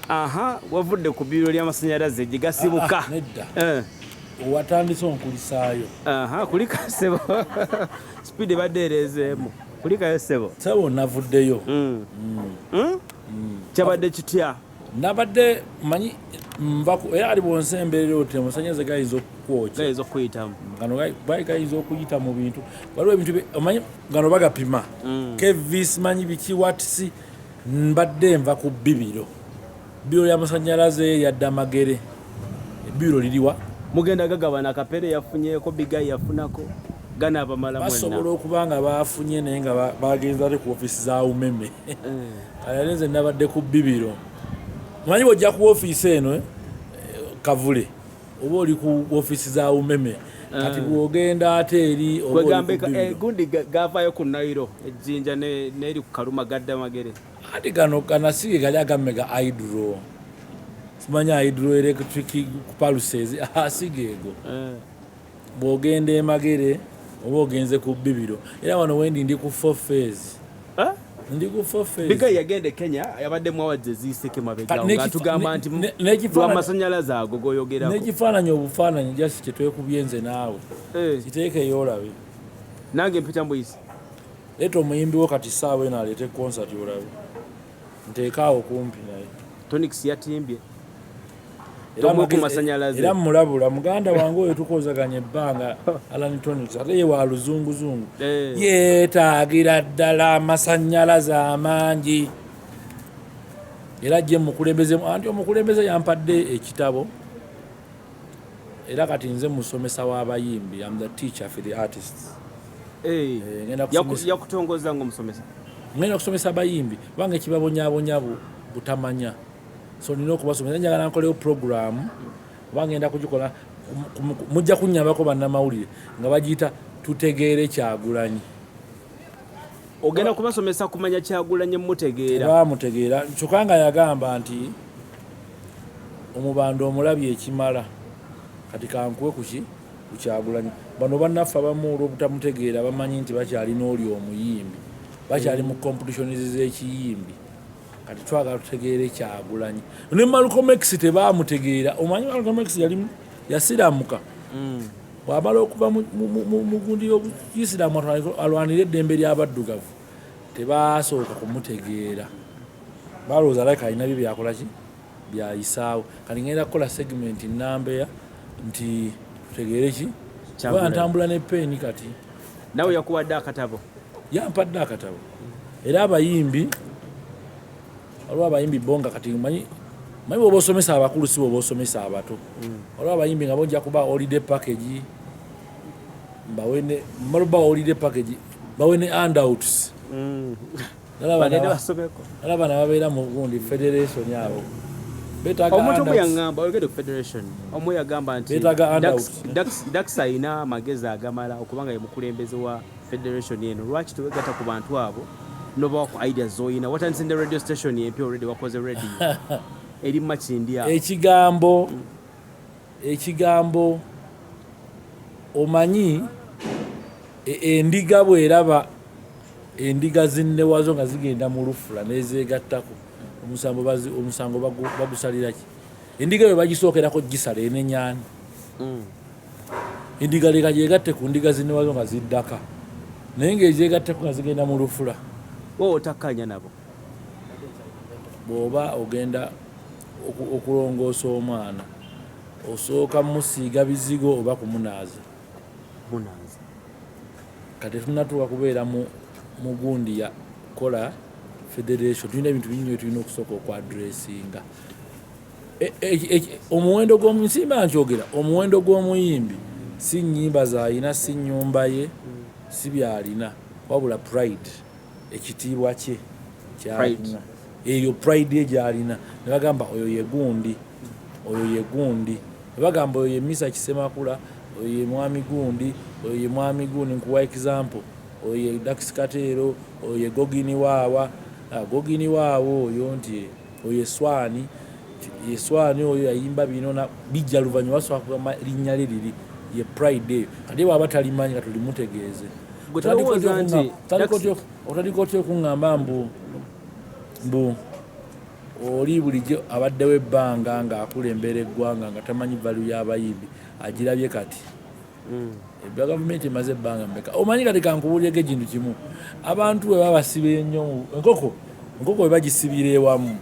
aha wavudde ku bbiro ly'amasanyalaze gye gasibuka nedda watandise onkulisaayo aha kulika ssebo speed ebadde ereezeemu kulikayo ssebo sebo navuddeyo kyabadde kitya nabadde manyi era ali bwonsemberera oti amasanyalaze gayinza okukwokya gayinza okuyitamu gano gayinza okuyita mu bintu waliwo ebintu omanyi gano bagapima kevi simanyi biki watisi mbadde nva ku bbiro ly'amasanyalaze yadda magere ebbiro liriwa mugenda gagabana kapere yafunyeeko bigayi yafunako gana abamala mwenna basobola okuba nga bafunye naye nga bagenza ate ku ofiisi za umeme kale nze nabadde ku bbiro manyi bwojja ku ofiisi eno kavule oba oli ku ofiisi za umeme kati bwogenda ate eri gundi gavaayo ku nairo ejjinja n'eri ku kaluma gadda magere ati gano kanasige gali agammega aidro simanya hydroelectric pulses asigeego bwogenda emagere oba ogenze ku bbiro era wano wendi ndi ku 4 phase ndi ku 4 phase biga yagende Kenya yabadde mwawadde ziiseke mabega nga tugamba nti amasanyalaze ago goyogerako n'ekifaananyi obufaananyi jasi kyetwekubyenze naawe kiteekeyo olabe nange mpita mbuyisi leeta omuyimbi wo kati saawa eno aleete concert olabe nteekaawo kumpi naye Tonix yatimbye era mulabula muganda wange oyo tukozaganya ebbanga Alan Tonix ate ye wa luzunguzungu yeetaagira ddala amasanyalaze amangi era gye mukulembezemu anti omukulembeze yampadde ekitabo era kati nze musomesa w'abayimbi am the teacher for the artists yakutongoza ng'omusomesa ngenda kusomesa abayimbi kubanga ekibabonyabonya butamanya so nina okubasomesa njagala nkolewo program oba ngenda kugikola mujja kunnyambako bannamawulire nga bagiyita tutegeere Kyagulanyi ogenda kubasomesa kumanya Kyagulanyi mutegeera bamutegeera kyokka nga yagamba nti omubanda omulabye ekimala kati kankuwe kuki ku Kyagulanyi bano bannaffe abamu olw'obutamutegeera bamanyi nti bakyalina oli omuyimbi bakyali mu competitions z'ekiyimbi kati twagala tutegeere Kyagulanyi ne Malcolm X tebaamutegeera omanyi Malcolm X yasiramuka wamala okuva mu gundi y'obuyisiraamu alwanira eddembe ly'abaddugavu tebaasooka kumutegeera balowooza like alina byo byakola ki byayisaawo kati ngenda kukola segment nambeya nti tutegeere ki kuba ntambula ne peeni kati nawe yakuwadde akatabo yampadde akatabo era abayimbi waliwo abayimbi bonga kati manyi bw'oba osomesa abakulu si bw'oba osomesa abato waliwo abayimbi nga bojja kuba holiday package baluba holiday package bawe ne handouts alaba nababeera mu gundi federation abo omuntu omu yaŋŋamba oyogere ku federation omu yagamba nti Dax ayina amagezi agamala okubanga ye mukulembeze wa federation eno lwaki tewegatta ku bantu abo nobawa ku ideas zoyina watandise ne radio station yempya already wakoze radio eri makindi awo ekigambo omanyi endiga bweraba endiga zinnewazo nga zigenda mu lufula nezeegattako omusango bagusalira ki endiga bwe bagisookerako gisala enenyaani endiga leka gyegatte ku ndiga zinnewazo nga ziddaka naye ngaezeegatteko nga zigenda mu lufula otakkanya nabo bw'oba ogenda okulongoosa omwana osooka musiiga bizigo oba kumunaaza kati tunatuuka kubeera mu gundi ya kola federation tulina ebintu bingi tulina okusooka okwadressinga omuwendo nsimba nkyogera omuwendo gw'omuyimbi si nnyimba z'alina si nnyumba ye si byalina wabula pride ekitiibwa kye kyalina eyo pride ye gyalina ne bagamba oyo ye gundi ne bagamba oyo ye Misa Kisemakula oyo ye mwami gundi oyo ye mwami gundi nkuwa example oyo ye Dax Katero oyo ye Gogini waawo oyo nti oyo ye Swani oyo yayimba bino na bijja luvannyuma basooka linnya lye liri ye pride eyo kati bw'aba talimanyi nga tulimutegeeze otandika otya okuŋŋamba mbu oli bulijjo abaddewo ebbanga ng'akulembera eggwanga nga tamanyi valu y'abayimbi agirabye kati ebya gavumenti emaze ebbanga mmeka omanyi kati kankubuulyeko ekintu kimu abantu bwe babasiba ennyo enkoko bwe bagisibira ewamu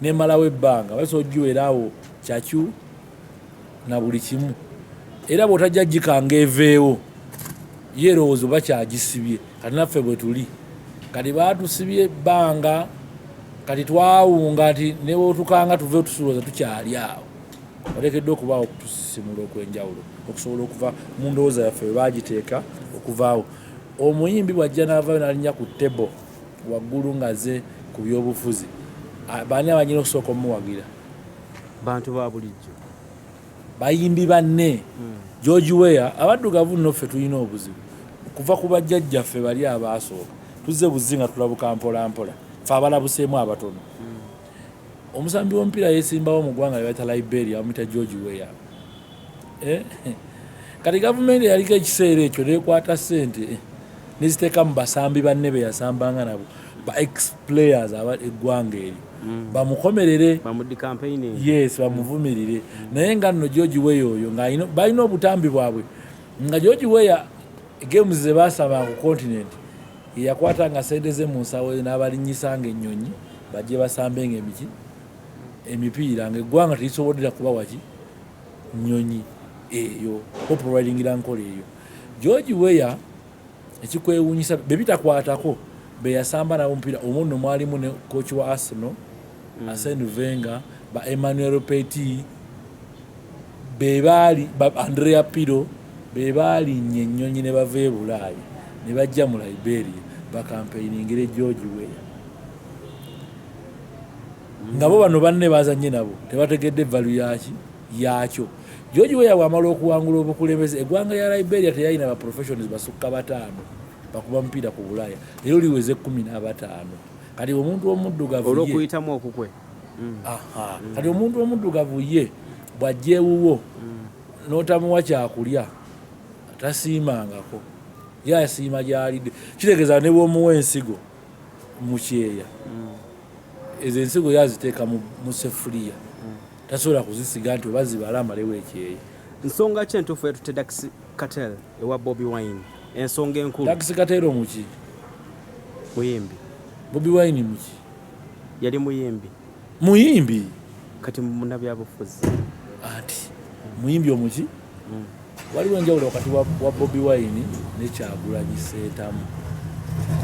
nemalawo ebbanga basobola ogiweraawo kyakyu na buli kimu era bw'otajja gikanga eveewo ye erowoozo bakyagisibye kati naffe bwe tuli kati baatusibye ebbanga kati twawunga nti newotukanga tuve tusulooza tukyali awo olekeddwa okubaawo okutusisimula okwenjawulo okusobola okuva mu ndowooza yaffe bwe bagiteeka okuvaawo omuyimbi bw'ajja n'avaayo n'alinnya ku tebo waggulu ngaze ku byobufuzi baani abanyina okusooka omuwagira bantu ba bulijjo bayimbi banne George Weah abaddugavu nno ffe tulina obuzibu kuva ku bajjajjaffe bali abaasooka tuzze buzinga tulabuka mpola mpola ffe abalabuseemu abatono omusambi w'omupiira yeesimbawo mu ggwanga lye bayita Liberia bamuyita George Weah kati gavumenti yaliko ekiseera ekyo neekwata ssente neziteeka mu basambi banne be yasambanga nabo ba ex-players eggwanga eri bamukomerere yes bamuvumirire naye nga nno George Weah oyo nga balina obutambi bwabwe nga George Weah games ze baasaba ku continent yakwatanga sente ze mu nsawo n'abalinyisanga ennyonyi bajje basambenga emipiira ngaeggwanga terisoboddera kuba waki nnyonyi eyo operatingira nkola eyo George Weah ekikwewuunyisa be bitakwatako be yasamba nabo omupiira omwo nno mwalimu ne coach wa Arsenal Arsene Wenger ba Emmanuel Petit be baali ba Andrea Pirlo be baalinnye ennyonyi ne bava e Bulaaya ne bajja mu Liberia bakampeyiningire George Weah nga bo bano banne bazanye nabo tebategedde valu yakyo George Weah bw'amala okuwangula obukulembeze eggwanga ya Liberia teyalina ba professionals basukka 5 bakuba mupiira ku Bulaaya leero liweze 15 kati omuntu omuddugavu olw'okuyitamu okukwe kati omuntu omuddugavu ye bw'ajja ewuwo n'otamuwa kyakulya tasiimangako ye asiima gy'alidde kitegeeza ne bw'omuwa ensigo mu kyeya ezo ensigo yaziteeka mu sefuliya tasobola kuzisiga nti oba zibala amalewo ekyeya nsonga ki entuufu etutte Dax Cartel ewa Bobi Wine ensonga enkulu Dax Cartel muki muyimbi Bobi Wine muki yali muyimbi kati munnabyabufuzi ati muyimbi omuki waliwo enjawulo wakati wa Bobi Wine ne Kyagulanyi Ssentamu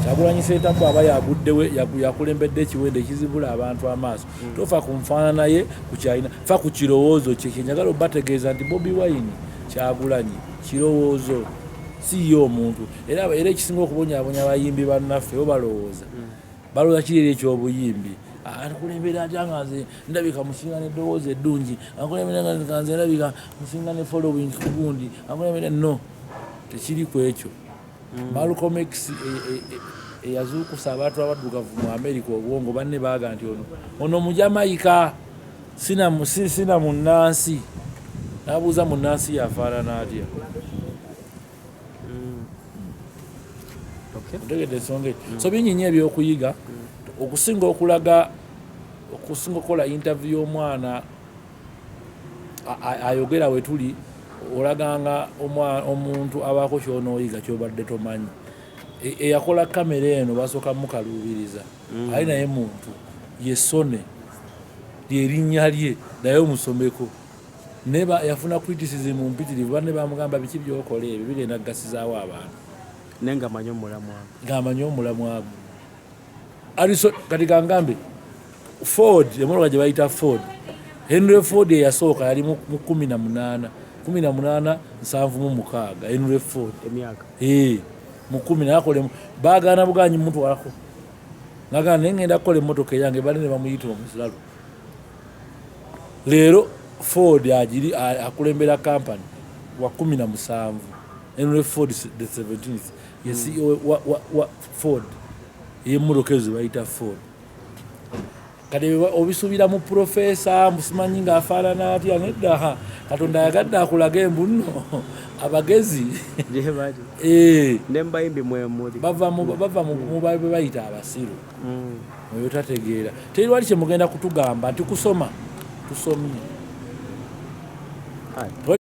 Kyagulanyi Ssentamu aba yaguddewe yakulembedde ekiwendo ekizibula abantu amaaso tofa ku nfaanana ye ku kyalina fa ku kirowoozo kye kyenjagala obategeeza nti Bobi Wine Kyagulanyi kirowoozo si ye omuntu era ekisinga okubonyaabonya abayimbi bannaffe bo balowooza kiri ekyobuyimbi akulembera atya nga nze ndabika musinga n'eddoboozi eddungi akulembera nga nze ndabika musinga ne following kugundi akulembera no tekiri ku ekyo Malcolm X eyazuukusa abantu abaddugavu mu America obwongo banne baaga nti ono mu Jamaica sina munnansi n'abuuza munnansi yafaanana atya otegedde ensonga ekyo so binyinya ebyokuyiga okusinga okukola interview y'omwana ayogera we tuli olaganga omuntu abaako kyonooyiga kyobadde tomanyi eyakola kamera eno basooka mukaluubiriza ali naye muntu yesone lyerinnya lye naye omusomeko neba yafuna criticism mpitirivu banne bamugamba biki byokola ebyo bigenda kugasizaawo abantu naye ng'amanyi omulamwa ago aliso kati kangambe Ford emotoka gye bayita Ford Henry Ford eyasooka yali mu 1876 Henry Ford emyaka mu 10 nakolemu baagaana buganyi mutwalako nagana naye ngenda kukola emmotoka eyange bali ne bamuyita omusiralo leero Ford akulembera kampani wa 17 Henry Ford the 17th yes wa Ford y'emmotoka ezo bayita Ford kati obisuubira mu profesa musimanyi ng'afaanana atya nedda Katonda yagadde akulaga embu nno abagezi nembayimbi mwemuli bava mu bayita abasiru oyo tategeera teri wali kye mugenda kutugamba nti kusoma tusomye